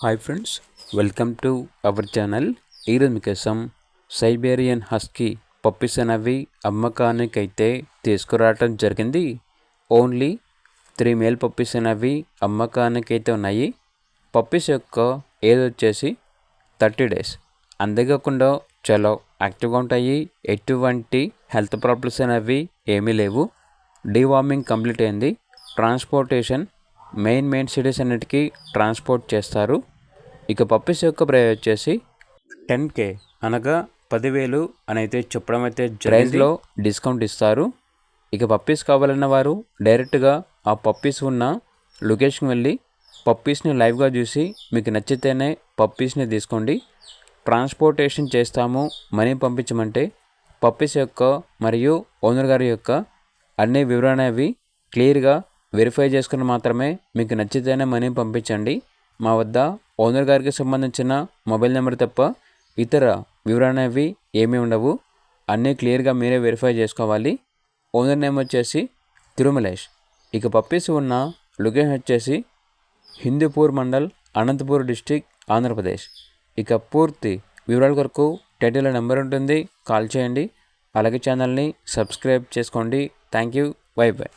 Hi friends, welcome to our channel. ఈరోజు మీకోసం Siberian husky puppies అనేవి అమ్మకానికైతే తీసుకురావటం జరిగింది. ఓన్లీ 3 మేల్ పప్పీస్ అనేవి అమ్మకానికైతే ఉన్నాయి. పప్పీస్ యొక్క ఏజ్ వచ్చేసి 30 డేస్. అంతేకాకుండా చాలా యాక్టివ్గా ఉంటాయి. ఎటువంటి హెల్త్ ప్రాబ్లమ్స్ అనేవి ఏమీ లేవు. డీవార్మింగ్ కంప్లీట్ అయింది. ట్రాన్స్పోర్టేషన్ మెయిన్ సిటీస్ అన్నిటికీ ట్రాన్స్పోర్ట్ చేస్తారు. ఇక పప్పీస్ యొక్క ప్రైస్ వచ్చేసి 10K అనగా 10,000 అని అయితే చెప్పడం అయితే ప్రైస్లో డిస్కౌంట్ ఇస్తారు. ఇక పప్పీస్ కావాలన్న వారు డైరెక్ట్గా ఆ పప్పీస్ ఉన్న లొకేషన్కి వెళ్ళి పప్పీస్ని లైవ్గా చూసి మీకు నచ్చితేనే పప్పీస్ని తీసుకోండి. ట్రాన్స్పోర్టేషన్ చేస్తాము, మనీ పంపించమంటే పప్పీస్ యొక్క మరియు ఓనర్ గారి యొక్క అన్ని వివరణవి క్లియర్గా వెరిఫై చేసుకుని మాత్రమే మీకు నచ్చితేనే మనీ పంపించండి. మా వద్ద ఓనర్ గారికి సంబంధించిన మొబైల్ నెంబర్ తప్ప ఇతర వివరణవి ఏమీ ఉండవు. అన్నీ క్లియర్గా మీరే వెరిఫై చేసుకోవాలి. ఓనర్ నేమ్ వచ్చేసి తిరుమలేష్. ఇక పప్పీస్ ఉన్న లొకేషన్ వచ్చేసి హిందూపూర్ మండల్, అనంతపూర్ డిస్టిక్, ఆంధ్రప్రదేశ్. ఇక పూర్తి వివరాల కొరకు టైటిల్లో నెంబర్ ఉంటుంది, కాల్ చేయండి. అలాగే ఛానల్ని సబ్స్క్రైబ్ చేసుకోండి. Thank you. By by.